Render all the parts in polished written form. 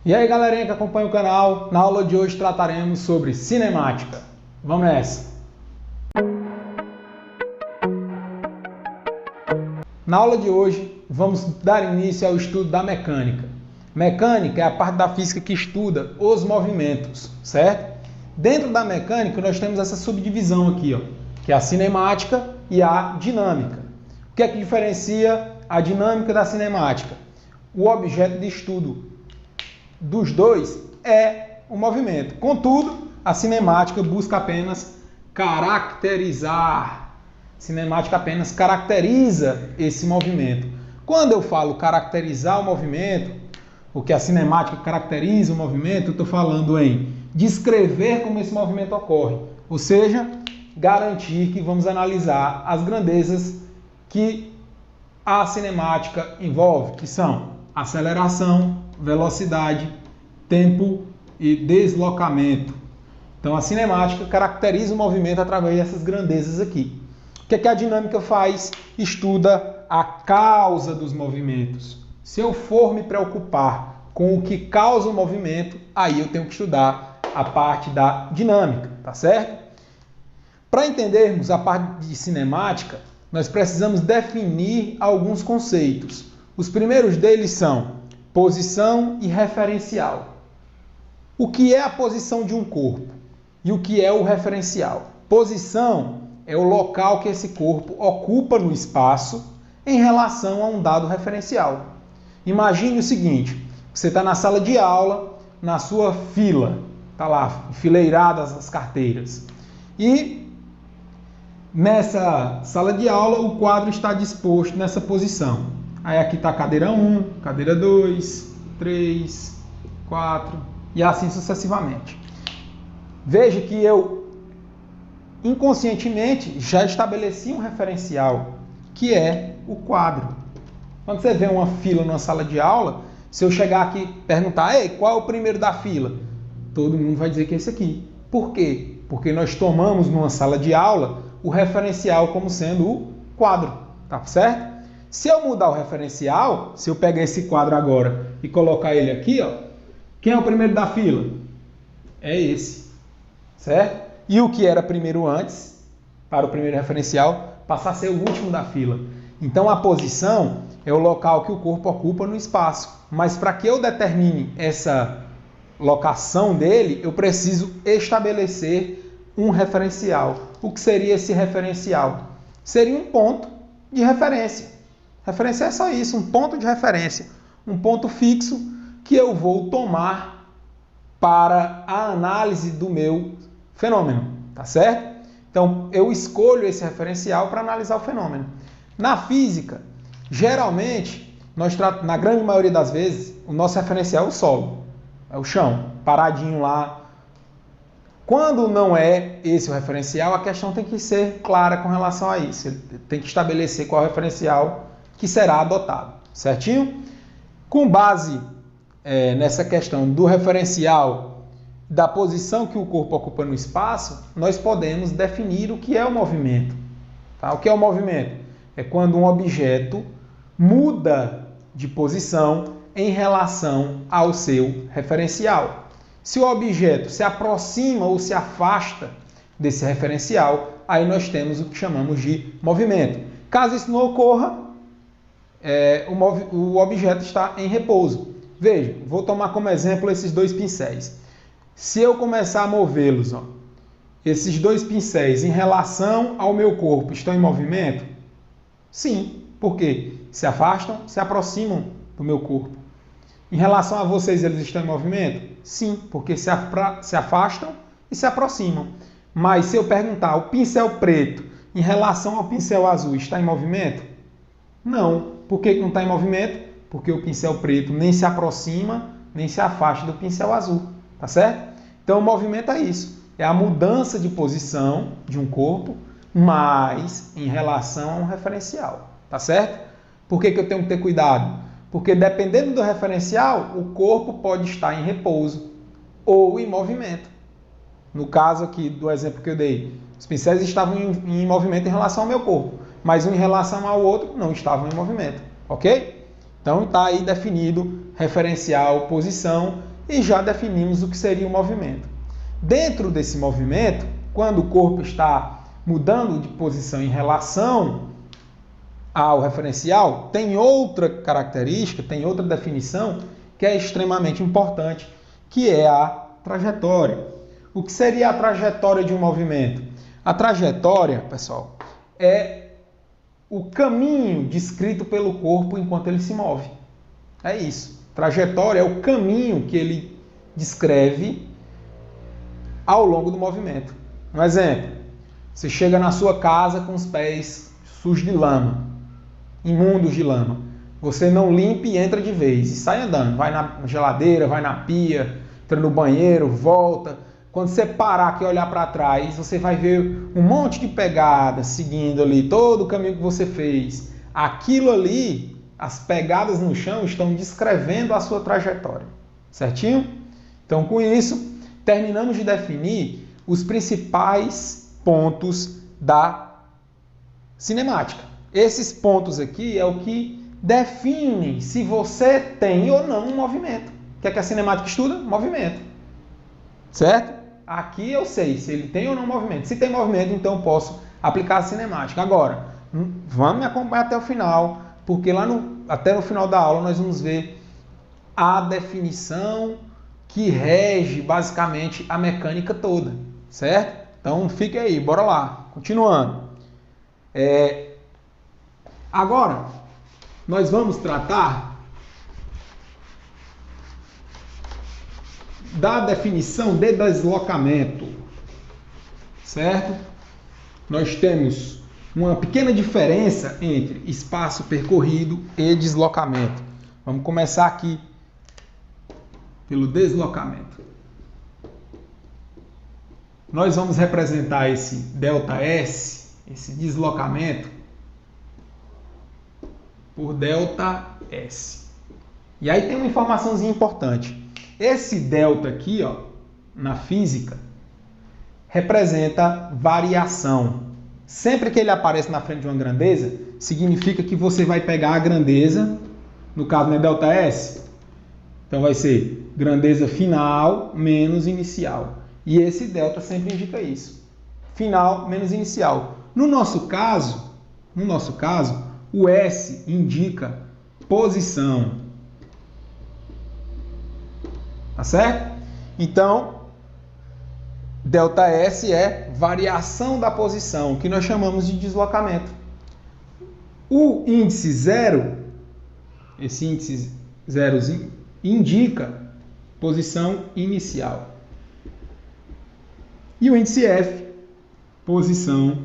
E aí, galerinha que acompanha o canal, na aula de hoje trataremos sobre cinemática. Vamos nessa! Na aula de hoje, vamos dar início ao estudo da mecânica. Mecânica é a parte da física que estuda os movimentos, certo? Dentro da mecânica, nós temos essa subdivisão aqui, ó, que é a cinemática e a dinâmica. O que é que diferencia a dinâmica da cinemática? O objeto de estudo dos dois é o movimento. Contudo, a cinemática busca apenas caracterizar. Cinemática apenas caracteriza esse movimento. Quando eu falo caracterizar o movimento, o que a cinemática caracteriza o movimento, eu estou falando em descrever como esse movimento ocorre. Ou seja, garantir que vamos analisar as grandezas que a cinemática envolve, que são aceleração, velocidade, tempo e deslocamento. Então a cinemática caracteriza o movimento através dessas grandezas aqui. O que é que a dinâmica faz? Estuda a causa dos movimentos. Se eu for me preocupar com o que causa o movimento, aí eu tenho que estudar a parte da dinâmica, tá certo? Para entendermos a parte de cinemática, nós precisamos definir alguns conceitos. Os primeiros deles são posição e referencial. O que é a posição de um corpo e o que é o referencial? Posição é o local que esse corpo ocupa no espaço em relação a um dado referencial. Imagine o seguinte, você está na sala de aula, na sua fila, está lá, enfileiradas as carteiras. E nessa sala de aula o quadro está disposto nessa posição. Aí aqui está a cadeira 1, cadeira 2, 3, 4 e assim sucessivamente. Veja que eu inconscientemente já estabeleci um referencial, que é o quadro. Quando você vê uma fila numa sala de aula, se eu chegar aqui e perguntar, ei, qual é o primeiro da fila? Todo mundo vai dizer que é esse aqui. Por quê? Porque nós tomamos numa sala de aula o referencial como sendo o quadro, tá certo? Se eu mudar o referencial, se eu pegar esse quadro agora e colocar ele aqui, ó, quem é o primeiro da fila? É esse, certo? E o que era primeiro antes, para o primeiro referencial, passar a ser o último da fila. Então a posição é o local que o corpo ocupa no espaço. Mas para que eu determine essa locação dele, eu preciso estabelecer um referencial. O que seria esse referencial? Seria um ponto de referência. Referência é só isso, um ponto de referência. Um ponto fixo que eu vou tomar para a análise do meu fenômeno, tá certo? Então, eu escolho esse referencial para analisar o fenômeno. Na física, geralmente, na grande maioria das vezes, o nosso referencial é o solo, é o chão, paradinho lá. Quando não é esse o referencial, a questão tem que ser clara com relação a isso. Você tem que estabelecer qual é o referencial que será adotado, certinho? Com base nessa questão do referencial, da posição que o corpo ocupa no espaço, nós podemos definir o que é o movimento. Tá? O que é o movimento? É quando um objeto muda de posição em relação ao seu referencial. Se o objeto se aproxima ou se afasta desse referencial, aí nós temos o que chamamos de movimento. Caso isso não ocorra, o objeto está em repouso. Veja, vou tomar como exemplo esses dois pincéis. Se eu começar a movê-los, esses dois pincéis em relação ao meu corpo estão em movimento? Sim. Por quê? Se afastam, se aproximam do meu corpo. Em relação a vocês, eles estão em movimento? Sim, porque se afastam e se aproximam. Mas se eu perguntar, o pincel preto em relação ao pincel azul está em movimento? Não. Por que não está em movimento? Porque o pincel preto nem se aproxima, nem se afasta do pincel azul. Tá certo? Então o movimento é isso. É a mudança de posição de um corpo, mas em relação a um referencial. Tá certo? Por que eu tenho que ter cuidado? Porque dependendo do referencial, o corpo pode estar em repouso ou em movimento. No caso aqui do exemplo que eu dei, os pincéis estavam em movimento em relação ao meu corpo, mas um em relação ao outro não estavam em movimento. Ok? Então está aí definido referencial, posição e já definimos o que seria o movimento. Dentro desse movimento, quando o corpo está mudando de posição em relação ao referencial, tem outra característica, tem outra definição que é extremamente importante, que é a trajetória. O que seria a trajetória de um movimento? A trajetória, pessoal, é o caminho descrito pelo corpo enquanto ele se move. É isso. Trajetória é o caminho que ele descreve ao longo do movimento. Um exemplo, você chega na sua casa com os pés sujos de lama, imundos de lama. Você não limpa e entra de vez e sai andando. Vai na geladeira, vai na pia, entra no banheiro, volta. Quando você parar aqui e olhar para trás, você vai ver um monte de pegadas seguindo ali todo o caminho que você fez. Aquilo ali, as pegadas no chão, estão descrevendo a sua trajetória. Certinho? Então, com isso, terminamos de definir os principais pontos da cinemática. Esses pontos aqui é o que definem se você tem ou não um movimento. O que é que a cinemática estuda? Movimento. Certo? Aqui eu sei se ele tem ou não movimento. Se tem movimento, então eu posso aplicar a cinemática. Agora, vamos me acompanhar até o final, porque até no final da aula nós vamos ver a definição que rege basicamente a mecânica toda. Certo? Então fique aí, bora lá. Continuando. Agora, nós vamos tratar da definição de deslocamento, certo? Nós temos uma pequena diferença entre espaço percorrido e deslocamento. Vamos começar aqui pelo deslocamento. Nós vamos representar esse ΔS, esse deslocamento, por ΔS. E aí tem uma informaçãozinha importante. Esse delta aqui, ó, na física, representa variação. Sempre que ele aparece na frente de uma grandeza, significa que você vai pegar a grandeza, no caso, né, ΔS. Então vai ser grandeza final menos inicial. E esse delta sempre indica isso. Final menos inicial. No nosso caso, o S indica posição. Tá certo? Então, ΔS é variação da posição, que nós chamamos de deslocamento. O índice 0, esse índice 0 indica posição inicial. E o índice F, posição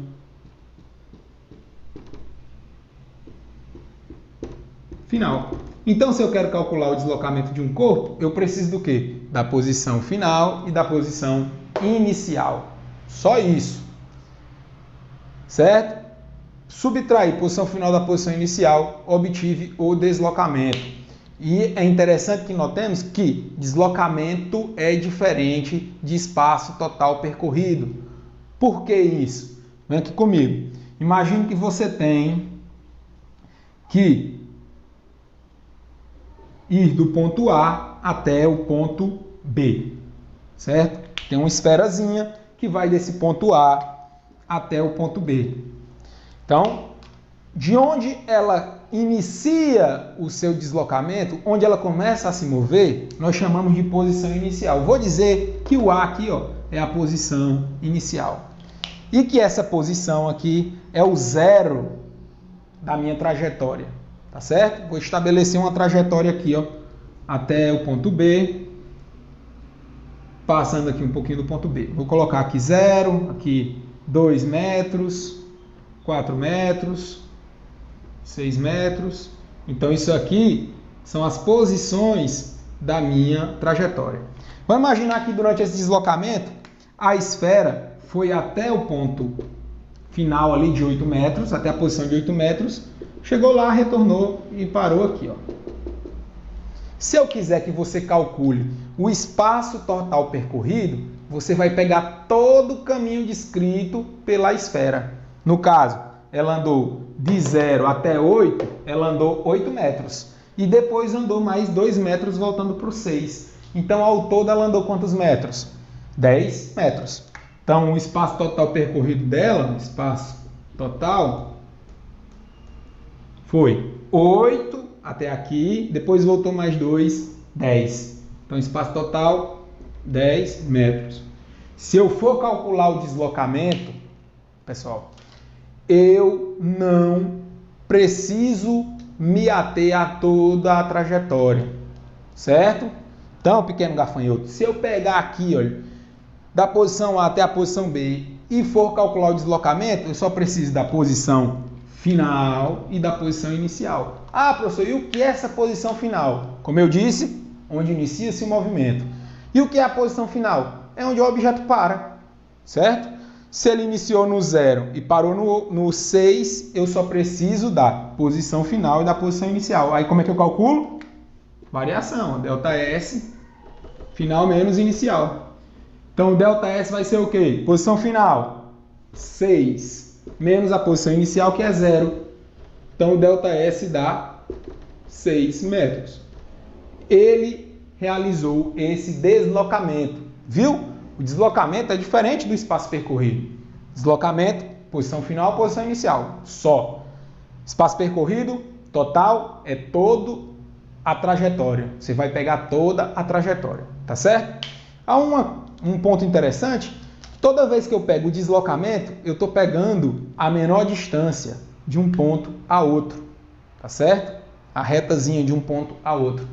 final. Então, se eu quero calcular o deslocamento de um corpo, eu preciso do quê? Da posição final e da posição inicial. Só isso. Certo? Subtrair posição final da posição inicial, obtive o deslocamento. E é interessante que notemos que deslocamento é diferente de espaço total percorrido. Por que isso? Vem aqui comigo. Imagine que você tem que ir do ponto A até o ponto B, certo? Tem uma esferazinha que vai desse ponto A até o ponto B. Então, de onde ela inicia o seu deslocamento, onde ela começa a se mover, nós chamamos de posição inicial. Vou dizer que o A aqui, ó, é a posição inicial. E que essa posição aqui é o zero da minha trajetória. Tá certo? Vou estabelecer uma trajetória aqui, ó, até o ponto B, passando aqui um pouquinho do ponto B. Vou colocar aqui 0, aqui 2 metros, 4 metros, 6 metros. Então, isso aqui são as posições da minha trajetória. Vamos imaginar que durante esse deslocamento, a esfera foi até o ponto final ali de 8 metros, até a posição de 8 metros, chegou lá, retornou e parou aqui, ó. Se eu quiser que você calcule o espaço total percorrido, você vai pegar todo o caminho descrito pela esfera. No caso, ela andou de 0 até 8, ela andou 8 metros. e depois andou mais 2 metros voltando para o 6. Então, ao todo, ela andou quantos metros? 10 metros. Então, o espaço total percorrido dela, o espaço total, foi 8 até aqui, depois voltou mais 2, 10. Então, espaço total, 10 metros. Se eu for calcular o deslocamento, pessoal, eu não preciso me ater a toda a trajetória, certo? Então, pequeno gafanhoto, se eu pegar aqui, olha, da posição A até a posição B e for calcular o deslocamento, eu só preciso da posição final e da posição inicial. Ah, professor, e o que é essa posição final? Como eu disse, onde inicia-se o movimento. E o que é a posição final? É onde o objeto para, certo? Se ele iniciou no 0 e parou no 6, eu só preciso da posição final e da posição inicial. Aí como é que eu calculo? Variação, ΔS, final menos inicial. Então o ΔS vai ser o quê? Posição final, 6, menos a posição inicial, que é 0. Então o ΔS dá 6 metros. Ele realizou esse deslocamento, viu? O deslocamento é diferente do espaço percorrido. Deslocamento, posição final, posição inicial, só. Espaço percorrido, total, é toda a trajetória. Você vai pegar toda a trajetória, tá certo? Há um ponto interessante. Toda vez que eu pego o deslocamento, eu estou pegando a menor distância de um ponto a outro, tá certo? A retazinha de um ponto a outro.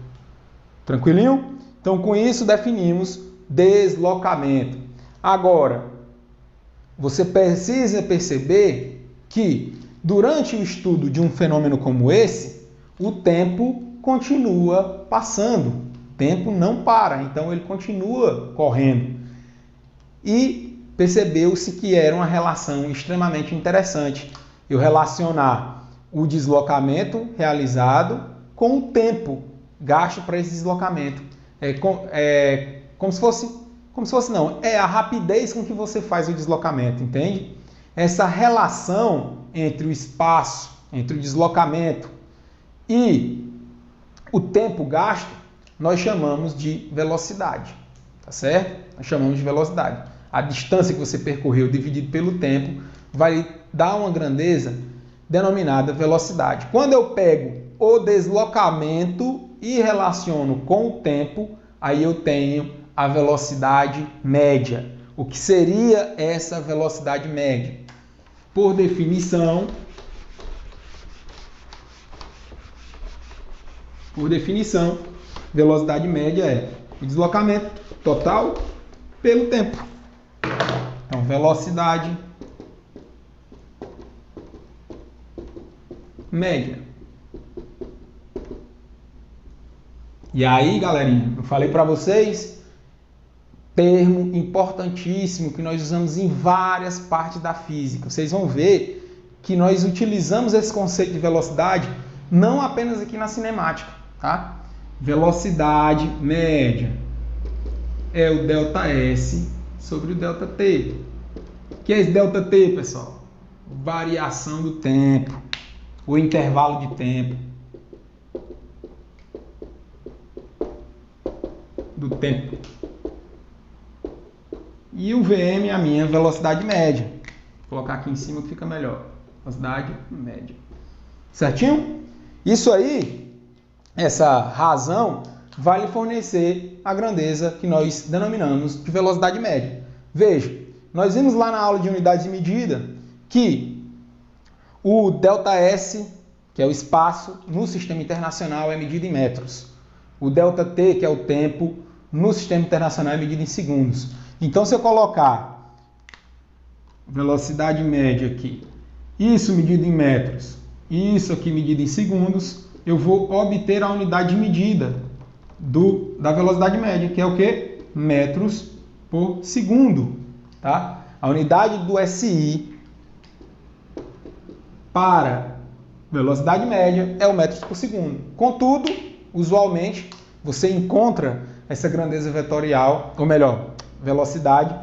Tranquilinho? Então, com isso, definimos deslocamento. Agora, você precisa perceber que, durante o estudo de um fenômeno como esse, o tempo continua passando. O tempo não para, então ele continua correndo. E percebeu-se que era uma relação extremamente interessante eu relacionar o deslocamento realizado com o tempo gasto para esse deslocamento. Como se fosse não, é a rapidez com que você faz o deslocamento, entende? Essa relação entre o espaço, entre o deslocamento e o tempo gasto, nós chamamos de velocidade, tá certo? Nós chamamos de velocidade. A distância que você percorreu dividido pelo tempo vai dar uma grandeza denominada velocidade. Quando eu pego o deslocamento e relaciono com o tempo, aí eu tenho a velocidade média. O que seria essa velocidade média? Por definição, velocidade média é o deslocamento total pelo tempo. Então, velocidade média. E aí, galerinha, eu falei para vocês, termo importantíssimo que nós usamos em várias partes da física. Vocês vão ver que nós utilizamos esse conceito de velocidade não apenas aqui na cinemática, tá? Velocidade média é o ΔS sobre o ΔT. O que é esse ΔT, pessoal? Variação do tempo, o intervalo de tempo. Do tempo. E o VM é a minha velocidade média. Vou colocar aqui em cima que fica melhor. Velocidade média. Certinho? Isso aí, essa razão, vai lhe fornecer a grandeza que nós denominamos de velocidade média. Veja, nós vimos lá na aula de unidades de medida que o ΔS, que é o espaço no sistema internacional, é medido em metros. O ΔT, que é o tempo, no sistema internacional é medido em segundos. Então, se eu colocar velocidade média aqui, isso medido em metros, isso aqui medido em segundos, eu vou obter a unidade de medida da velocidade média, que é o quê? Metros por segundo. Tá? A unidade do SI para velocidade média é o metros por segundo. Contudo, usualmente, você encontra essa grandeza vetorial, ou melhor, velocidade,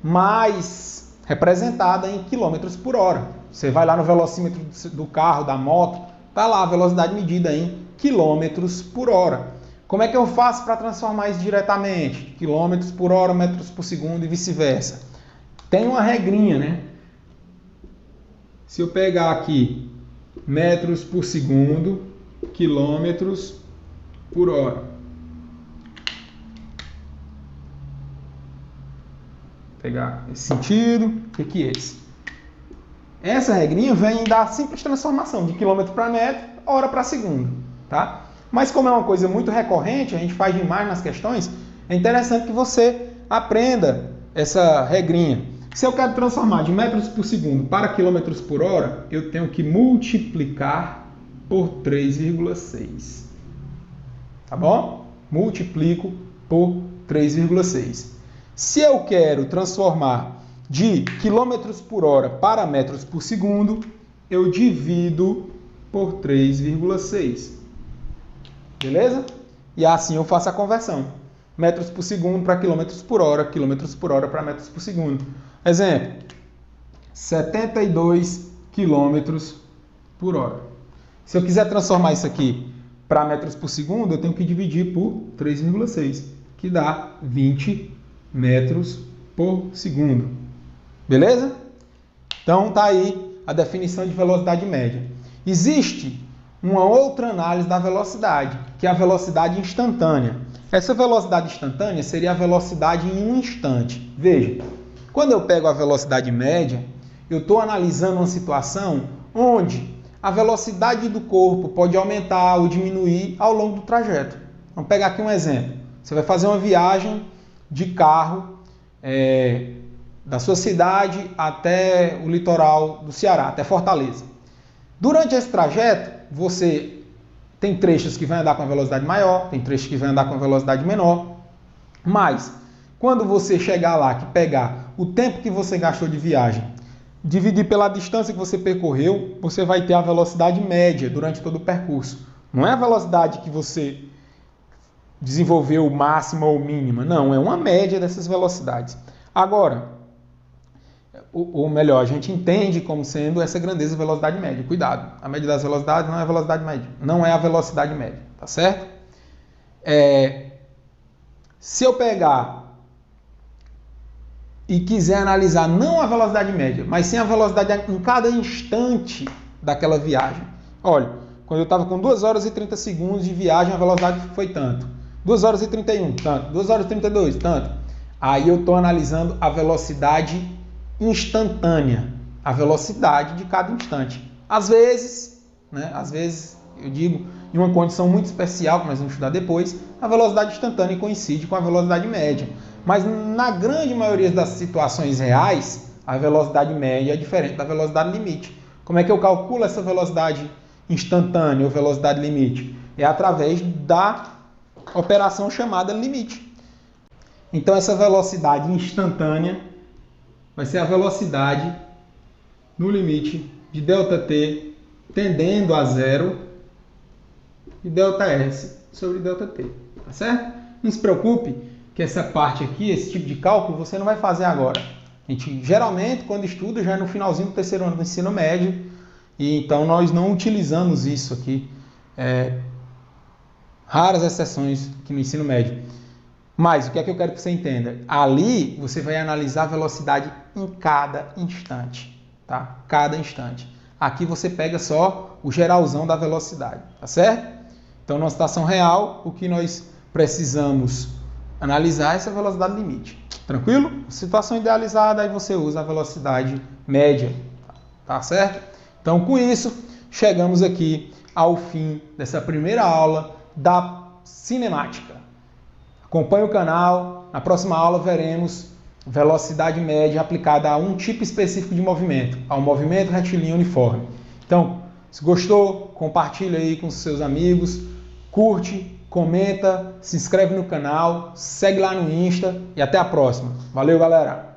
mais representada em quilômetros por hora. Você vai lá no velocímetro do carro, da moto, tá lá a velocidade medida em quilômetros por hora. Como é que eu faço para transformar isso diretamente? Quilômetros por hora, metros por segundo e vice-versa. Tem uma regrinha, né? Se eu pegar aqui metros por segundo, quilômetros por hora. Vou pegar esse sentido, o que é esse? Essa regrinha vem da simples transformação de quilômetro para metro, hora para segundo, tá? Mas como é uma coisa muito recorrente, a gente faz demais nas questões, é interessante que você aprenda essa regrinha. Se eu quero transformar de metros por segundo para quilômetros por hora, eu tenho que multiplicar por 3,6. Tá bom? Multiplico por 3,6. Se eu quero transformar de quilômetros por hora para metros por segundo, eu divido por 3,6. Beleza? E assim eu faço a conversão. Metros por segundo para quilômetros por hora para metros por segundo. Exemplo, 72 quilômetros por hora. Se eu quiser transformar isso aqui para metros por segundo, eu tenho que dividir por 3,6, que dá 20 metros por segundo. Beleza? Então tá aí a definição de velocidade média. Existe uma outra análise da velocidade, que é a velocidade instantânea. Essa velocidade instantânea seria a velocidade em um instante. Veja, quando eu pego a velocidade média, eu estou analisando uma situação onde a velocidade do corpo pode aumentar ou diminuir ao longo do trajeto. Vamos pegar aqui um exemplo. Você vai fazer uma viagem de carro da sua cidade até o litoral do Ceará, até Fortaleza. Durante esse trajeto, você tem trechos que vai andar com a velocidade maior, tem trechos que vai andar com a velocidade menor, mas quando você chegar lá, que pegar o tempo que você gastou de viagem, dividir pela distância que você percorreu, você vai ter a velocidade média durante todo o percurso. Não é a velocidade que você desenvolveu máxima ou mínima, não, é uma média dessas velocidades. Agora, ou melhor, a gente entende como sendo essa grandeza velocidade média. Cuidado, a média das velocidades não é a velocidade média, não é a velocidade média, tá certo? Se eu pegar e quiser analisar não a velocidade média, mas sim a velocidade em cada instante daquela viagem. Olha, quando eu estava com 2 horas e 30 segundos de viagem, a velocidade foi tanto. 2 horas e 31, tanto. 2 horas e 32, tanto. Aí eu estou analisando a velocidade instantânea, a velocidade de cada instante. Às vezes, eu digo, em uma condição muito especial, que nós vamos estudar depois, a velocidade instantânea coincide com a velocidade média. Mas na grande maioria das situações reais, a velocidade média é diferente da velocidade limite. Como é que eu calculo essa velocidade instantânea ou velocidade limite? É através da operação chamada limite. Então essa velocidade instantânea vai ser a velocidade no limite de ΔT tendendo a zero e ΔS sobre ΔT, tá certo? Não se preocupe que essa parte aqui, esse tipo de cálculo, você não vai fazer agora. A gente geralmente, quando estuda, já é no finalzinho do 3º ano do ensino médio, e então nós não utilizamos isso aqui. Raras exceções aqui no ensino médio. Mas o que é que eu quero que você entenda? Ali você vai analisar a velocidade em cada instante, tá? Cada instante. Aqui você pega só o geralzão da velocidade, tá certo? Então, numa situação real, o que nós precisamos analisar é essa velocidade limite. Tranquilo? Situação idealizada, aí você usa a velocidade média, tá certo? Então, com isso, chegamos aqui ao fim dessa primeira aula da cinemática. Acompanhe o canal, na próxima aula veremos velocidade média aplicada a um tipo específico de movimento, ao movimento retilíneo uniforme. Então, se gostou, compartilha aí com seus amigos, curte, comenta, se inscreve no canal, segue lá no Insta e até a próxima. Valeu, galera!